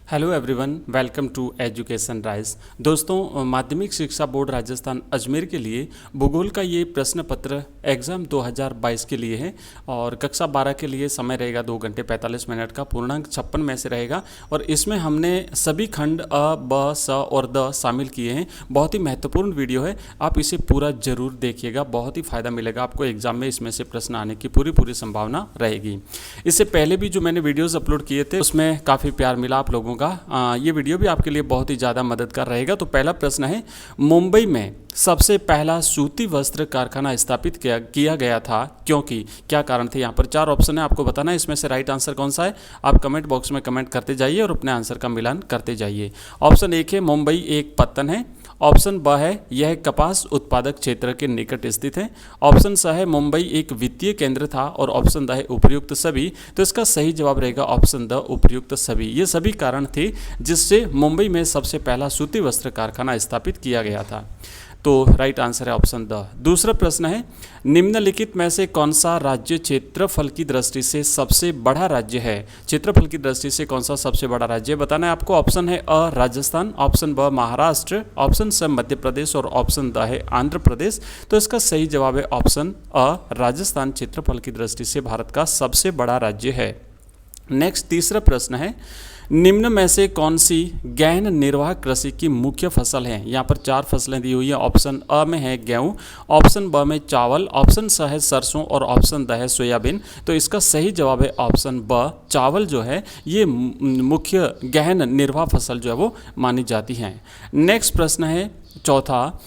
Hello everyone, welcome to education rise. दोस्तों, माध्यमिक शिक्षा बोर्ड राजस्थान अजमेर के लिए भूगोल का ये प्रश्न पत्र एग्ज़ाम 2022 के लिए है और कक्षा 12 के लिए समय रहेगा 2 घंटे 45 मिनट का। पूर्णांक 56 में से रहेगा और इसमें हमने सभी खंड अ, ब, स और द शामिल किए हैं। बहुत ही महत्वपूर्ण वीडियो है, आप इसे पूरा जरूर देखिएगा, बहुत ही फ़ायदा मिलेगा आपको। एग्जाम में इसमें से प्रश्न आने की पूरी संभावना रहेगी। इससे पहले भी जो मैंने वीडियोज़ अपलोड किए थे उसमें काफ़ी प्यार मिला आप लोगों का। ये वीडियो भी आपके लिए बहुत ही ज़्यादा मददगार रहेगा। तो पहला प्रश्न है, मुंबई में सबसे पहला सूती वस्त्र कारखाना स्थापित किया गया था क्योंकि क्या कारण थे। यहाँ पर 4 ऑप्शन है, आपको बताना है इसमें से राइट आंसर कौन सा है। आप कमेंट बॉक्स में कमेंट करते जाइए और अपने आंसर का मिलान करते जाइए। ऑप्शन 1 है, मुंबई एक पत्तन है। ऑप्शन ब है, यह कपास उत्पादक क्षेत्र के निकट स्थित है। ऑप्शन स है, मुंबई एक वित्तीय केंद्र था। और ऑप्शन द है, उपर्युक्त सभी। तो इसका सही जवाब रहेगा ऑप्शन द, उपर्युक्त सभी। ये सभी कारण थे जिससे मुंबई में सबसे पहला सूती वस्त्र कारखाना स्थापित किया गया था। तो राइट आंसर है ऑप्शन द। दूसरा प्रश्न है, निम्नलिखित में से कौन सा राज्य क्षेत्रफल की दृष्टि से सबसे बड़ा राज्य है। क्षेत्रफल की दृष्टि से कौन सा सबसे बड़ा राज्य है बताना है आपको। ऑप्शन है अ, राजस्थान। ऑप्शन ब, महाराष्ट्र। ऑप्शन स, मध्य प्रदेश। और ऑप्शन द है आंध्र प्रदेश। तो इसका सही जवाब है ऑप्शन अ, राजस्थान क्षेत्रफल की दृष्टि से भारत का सबसे बड़ा राज्य है। नेक्स्ट तीसरा प्रश्न है, निम्न में से कौन सी गहन निर्वाह कृषि की मुख्य फसल है। यहाँ पर 4 फसलें दी हुई है। ऑप्शन अ में है गेहूँ, ऑप्शन ब में चावल, ऑप्शन स है सरसों और ऑप्शन द है सोयाबीन। तो इसका सही जवाब है ऑप्शन ब, चावल जो है ये मुख्य गहन निर्वाह फसल जो है वो मानी जाती है। नेक्स्ट प्रश्न है चौथा,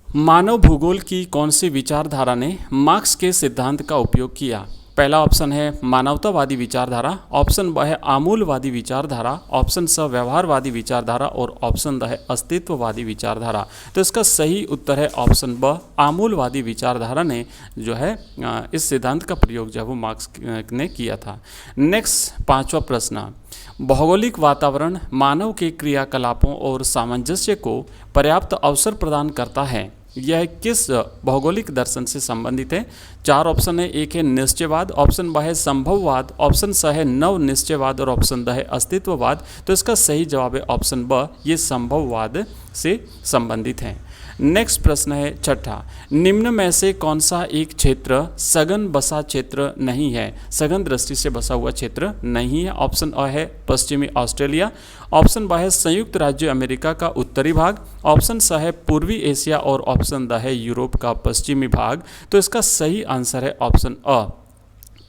मानव भूगोल की कौन सी विचारधारा ने मार्क्स के सिद्धांत का उपयोग किया। पहला ऑप्शन है मानवतावादी विचारधारा। ऑप्शन ब है आमूलवादी विचारधारा। ऑप्शन स व्यवहारवादी विचारधारा। और ऑप्शन द है अस्तित्ववादी विचारधारा। तो इसका सही उत्तर है ऑप्शन ब, आमूलवादी विचारधारा ने जो है इस सिद्धांत का प्रयोग जो है वो मार्क्स ने किया था। नेक्स्ट पांचवा प्रश्न, भौगोलिक वातावरण मानव के क्रियाकलापों और सामंजस्य को पर्याप्त अवसर प्रदान करता है। यह किस भौगोलिक दर्शन से संबंधित है। 4 ऑप्शन है। 1 है निश्चयवाद, ऑप्शन ब है संभववाद, ऑप्शन स है नव निश्चयवाद और ऑप्शन द है अस्तित्ववाद। तो इसका सही जवाब है ऑप्शन ब, ये संभववाद से संबंधित है। नेक्स्ट प्रश्न है छठा, निम्न में से कौन सा एक क्षेत्र सघन बसा क्षेत्र नहीं है। सघन दृष्टि से बसा हुआ क्षेत्र नहीं है। ऑप्शन अ है पश्चिमी ऑस्ट्रेलिया। ऑप्शन ब है संयुक्त राज्य अमेरिका का उत्तरी भाग। ऑप्शन स है पूर्वी एशिया और ऑप्शन द है यूरोप का पश्चिमी भाग। तो इसका सही आंसर है ऑप्शन अ,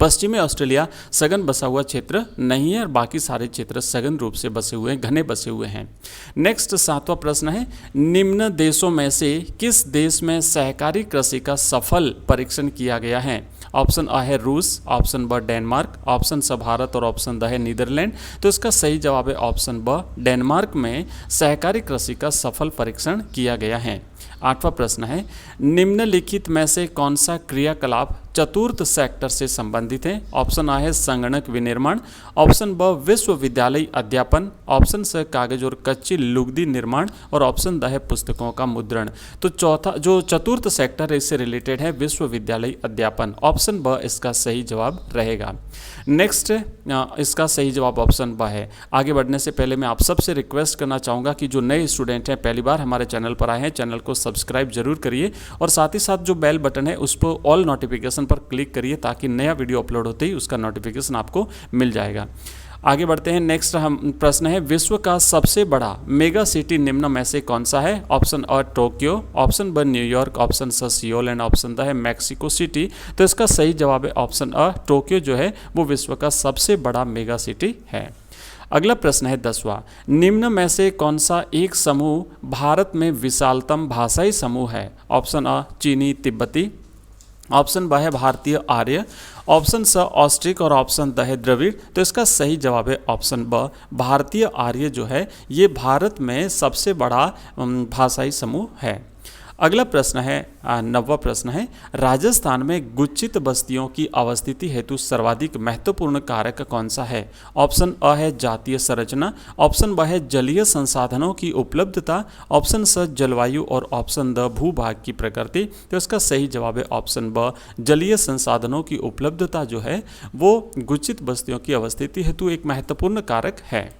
पश्चिमी ऑस्ट्रेलिया सघन बसा हुआ क्षेत्र नहीं है और बाकी सारे क्षेत्र सघन रूप से बसे हुए हैं, घने बसे हुए हैं। नेक्स्ट 7वां प्रश्न है, निम्न देशों में से किस देश में सहकारी कृषि का सफल परीक्षण किया गया है। ऑप्शन अ है रूस, ऑप्शन ब डेनमार्क, ऑप्शन स भारत और ऑप्शन द है नीदरलैंड। तो इसका सही जवाब है ऑप्शन ब, डेनमार्क में सहकारी कृषि का सफल परीक्षण किया गया है। 8वां प्रश्न है, निम्नलिखित में से कौन सा क्रियाकलाप चतुर्थ सेक्टर से संबंधित है। ऑप्शन आ है संगणक विनिर्माण, ऑप्शन ब विश्वविद्यालय अध्यापन, ऑप्शन स कागज और कच्ची लुगदी निर्माण और ऑप्शन द है पुस्तकों का मुद्रण। तो चौथा जो चतुर्थ सेक्टर है इससे रिलेटेड है विश्वविद्यालय अध्यापन। ऑप्शन ब इसका सही जवाब रहेगा। नेक्स्ट इसका सही जवाब ऑप्शन ब है। आगे बढ़ने से पहले मैं आप सबसे रिक्वेस्ट करना चाहूँगा कि जो नए स्टूडेंट हैं, पहली बार हमारे चैनल पर आए हैं, चैनल को सब्सक्राइब जरूर करिए और साथ ही साथ जो बेल बटन है उस पर ऑल नोटिफिकेशन पर क्लिक करिए ताकि नया वीडियो अपलोड होते ही उसका नोटिफिकेशन आपको मिल जाएगा। आगे बढ़ते हैं। नेक्स्ट हम प्रश्न है, विश्व का सबसे बड़ा मेगा सिटी निम्न में से कौन सा है। ऑप्शन अ टोक्यो, ऑप्शन ब न्यूयॉर्क, ऑप्शन स सियोल एंड ऑप्शन द है मैक्सिको सिटी। तो इसका सही जवाब है ऑप्शन अ, टोक्यो जो है वो विश्व का सबसे बड़ा मेगा सिटी है। अगला प्रश्न है 10वां, निम्न में से कौन सा एक समूह भारत में विशालतम भाषाई समूह है। ऑप्शन अ चीनी तिब्बती, ऑप्शन ब है भारतीय आर्य, ऑप्शन स ऑस्ट्रिक और ऑप्शन द है द्रविड़। तो इसका सही जवाब है ऑप्शन ब, भारतीय आर्य जो है ये भारत में सबसे बड़ा भाषाई समूह है। अगला प्रश्न है 9वां प्रश्न है, राजस्थान में गुच्छित बस्तियों की अवस्थिति हेतु सर्वाधिक महत्वपूर्ण कारक कौन सा है। ऑप्शन अ है जातीय संरचना, ऑप्शन ब है जलीय संसाधनों की उपलब्धता, ऑप्शन स जलवायु और ऑप्शन द भूभाग की प्रकृति। तो इसका सही जवाब है ऑप्शन ब, जलीय संसाधनों की उपलब्धता जो है वो गुच्छित बस्तियों की अवस्थिति हेतु एक महत्वपूर्ण कारक है।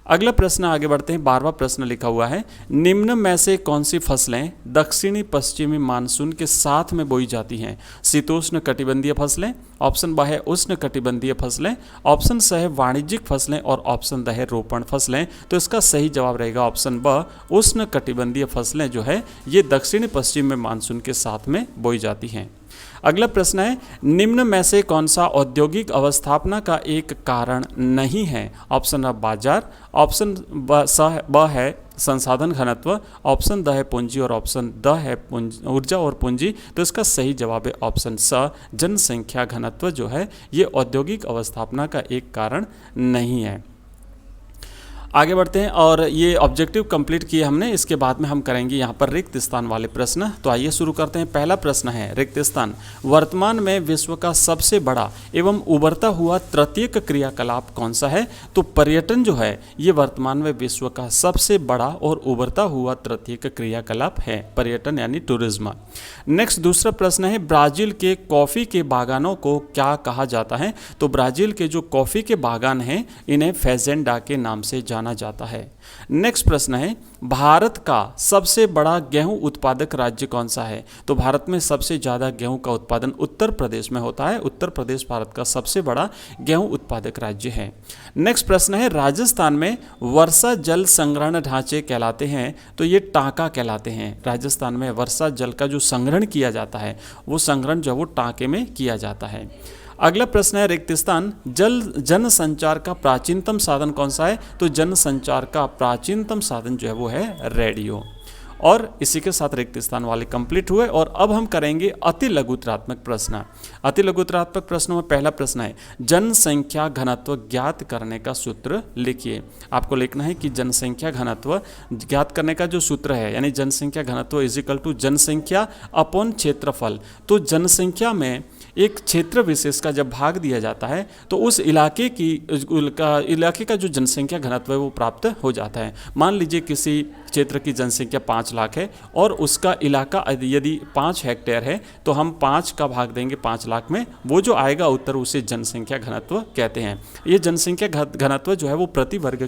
अगला प्रश्न आगे बढ़ते हैं, 12वां प्रश्न लिखा हुआ है, निम्न में से कौन सी फसलें दक्षिणी पश्चिमी मानसून के साथ में बोई जाती हैं? शीतोष्ण कटिबंधीय फसलें, ऑप्शन ब है उष्ण कटिबंधीय फसलें, ऑप्शन स है वाणिज्यिक फसलें और ऑप्शन द है रोपण फसलें। तो इसका सही जवाब रहेगा ऑप्शन ब, उष्ण कटिबंधीय फसलें जो है ये दक्षिणी पश्चिमी मानसून के साथ में बोई जाती हैं। अगला प्रश्न है, निम्न में से कौन सा औद्योगिक अवस्थापना का एक कारण नहीं है? ऑप्शन अ बाजार, ऑप्शन ब है संसाधन घनत्व, ऑप्शन द है पूंजी और ऑप्शन द है ऊर्जा और पूंजी। तो इसका सही जवाब है ऑप्शन स, जनसंख्या घनत्व जो है ये औद्योगिक अवस्थापना का एक कारण नहीं है। आगे बढ़ते हैं और ये ऑब्जेक्टिव कंप्लीट किए हमने, इसके बाद में हम करेंगे यहाँ पर रिक्त स्थान वाले प्रश्न। तो आइए शुरू करते हैं। पहला प्रश्न है, रिक्त स्थान वर्तमान में विश्व का सबसे बड़ा एवं उभरता हुआ तृतीयक क्रियाकलाप कौन सा है? तो पर्यटन जो है ये वर्तमान में विश्व का सबसे बड़ा और उभरता हुआ तृतीयक क्रियाकलाप है, पर्यटन यानी टूरिज्म। नेक्स्ट दूसरा प्रश्न है, ब्राजील के कॉफ़ी के बागानों को क्या कहा जाता है? तो ब्राजील के जो कॉफ़ी के बागान हैं इन्हें फेजेंडा के नाम से जाना जाता है। नेक्स्ट प्रश्न है, भारत का सबसे बड़ा गेहूं उत्पादक राज्य कौन सा है? तो भारत में सबसे ज़्यादा गेहूं का उत्पादन उत्तर प्रदेश में होता है। उत्तर प्रदेश भारत का सबसे बड़ा गेहूं उत्पादक राज्य है। नेक्स्ट प्रश्न है, राजस्थान में वर्षा जल संग्रहण ढांचे कहलाते हैं, तो ये टांका कहलाते हैं। राजस्थान में वर्षा जल का जो संग्रहण किया जाता है वो संग्रहण जो वो टांके में किया जाता है। अगला प्रश्न है, रिक्त स्थान जन संचार का प्राचीनतम साधन कौन सा है? तो जन संचार का प्राचीनतम साधन जो है वो है रेडियो। और इसी के साथ रिक्त स्थान वाले कंप्लीट हुए। और अब हम करेंगे अति लघुत्तरात्मक प्रश्न। अति लघुत्तरात्मक प्रश्नों में पहला प्रश्न है, जनसंख्या घनत्व ज्ञात करने का सूत्र लिखिए। आपको लिखना है कि जनसंख्या घनत्व ज्ञात करने का जो सूत्र है, यानी जनसंख्या घनत्व इज इक्वल टू जनसंख्या अपॉन क्षेत्रफल। तो जनसंख्या में एक क्षेत्र विशेष का जब भाग दिया जाता है तो उस इलाके का जो जनसंख्या घनत्व है वो प्राप्त हो जाता है। मान लीजिए किसी क्षेत्र की जनसंख्या 5 लाख है और उसका इलाका यदि 5 हेक्टेयर है तो हम 5 का भाग देंगे 5 लाख में, वो जो आएगा उत्तर उसे जनसंख्या घनत्व कहते हैं। ये जनसंख्या घनत्व जो है वो प्रति वर्ग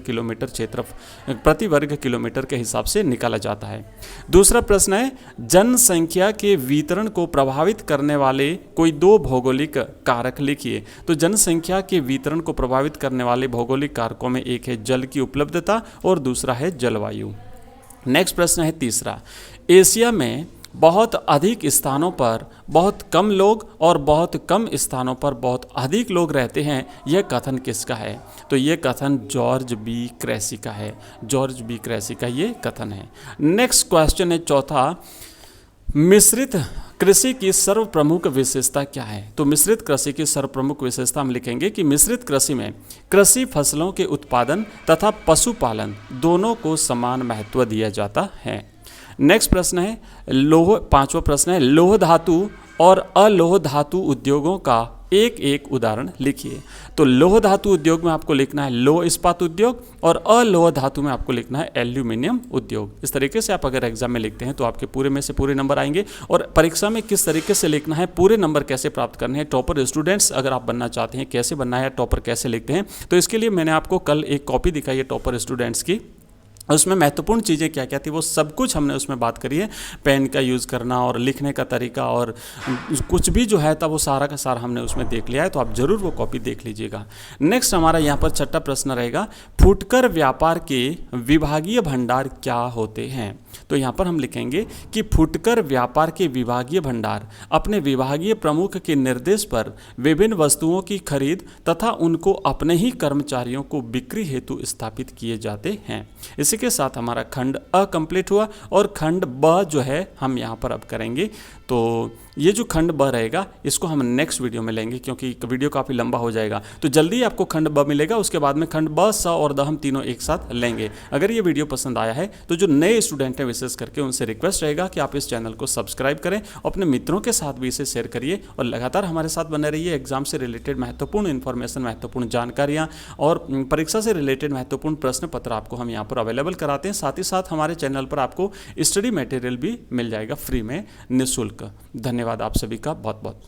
किलोमीटर के हिसाब से निकाला जाता है। दूसरा प्रश्न है, जनसंख्या के वितरण को प्रभावित करने वाले कोई 2 भौगोलिक कारक लिखिए। तो जनसंख्या के वितरण को प्रभावित करने वाले भौगोलिक कारकों में एक है जल की उपलब्धता और दूसरा है जलवायु। नेक्स्ट प्रश्न है तीसरा, एशिया में बहुत अधिक स्थानों पर बहुत कम लोग और बहुत कम स्थानों पर बहुत अधिक लोग रहते हैं, यह कथन किसका है? तो यह कथन जॉर्ज बी क्रेसी का है। जॉर्ज बी क्रेसी का ये कथन है। नेक्स्ट क्वेश्चन है चौथा, मिश्रित कृषि की सर्वप्रमुख विशेषता क्या है? तो मिश्रित कृषि की सर्वप्रमुख विशेषता हम लिखेंगे कि मिश्रित कृषि में कृषि फसलों के उत्पादन तथा पशुपालन दोनों को समान महत्व दिया जाता है। नेक्स्ट प्रश्न है पांचवा प्रश्न है, लौह धातु और अलोह धातु उद्योगों का एक एक उदाहरण लिखिए। तो लौह धातु उद्योग में आपको लिखना है लौह इस्पात उद्योग और अलोह धातु में आपको लिखना है एल्यूमिनियम उद्योग। इस तरीके से आप अगर एग्जाम में लिखते हैं तो आपके पूरे में से पूरे नंबर आएंगे। और परीक्षा में किस तरीके से लिखना है, पूरे नंबर कैसे प्राप्त करने हैं, टॉपर स्टूडेंट्स अगर आप बनना चाहते हैं कैसे बनना है, टॉपर कैसे लिखते हैं, तो इसके लिए मैंने आपको कल एक कॉपी दिखाई है टॉपर स्टूडेंट्स की। उसमें महत्वपूर्ण चीज़ें क्या क्या थी वो सब कुछ हमने उसमें बात करी है। पेन का यूज़ करना और लिखने का तरीका और कुछ भी जो है था वो सारा का सारा हमने उसमें देख लिया है, तो आप ज़रूर वो कॉपी देख लीजिएगा। नेक्स्ट हमारा यहाँ पर छठा प्रश्न रहेगा, फुटकर व्यापार के विभागीय भंडार क्या होते हैं? तो यहाँ पर हम लिखेंगे कि फुटकर व्यापार के विभागीय भंडार अपने विभागीय प्रमुख के निर्देश पर विभिन्न वस्तुओं की खरीद तथा उनको अपने ही कर्मचारियों को बिक्री हेतु स्थापित किए जाते हैं। इसी के साथ हमारा खंड अ कंप्लीट हुआ और खंड ब जो है हम यहाँ पर अब करेंगे। तो ये जो खंड ब रहेगा इसको हम नेक्स्ट वीडियो में लेंगे क्योंकि वीडियो काफ़ी लंबा हो जाएगा। तो जल्दी आपको खंड ब मिलेगा, उसके बाद में खंड ब, स और द हम तीनों एक साथ लेंगे। अगर ये वीडियो पसंद आया है तो जो नए स्टूडेंट हैं विशेष करके उनसे रिक्वेस्ट रहेगा कि आप इस चैनल को सब्सक्राइब करें, अपने मित्रों के साथ भी इसे शेयर करिए और लगातार हमारे साथ बने रहिए। एग्जाम से रिलेटेड महत्वपूर्ण इन्फॉर्मेशन, महत्वपूर्ण जानकारियाँ और परीक्षा से रिलेटेड महत्वपूर्ण प्रश्न पत्र आपको हम यहाँ पर अवेलेबल कराते हैं। साथ ही साथ हमारे चैनल पर आपको स्टडी मटेरियल भी मिल जाएगा फ्री में निःशुल्क। धन्यवाद आप सभी का बहुत बहुत।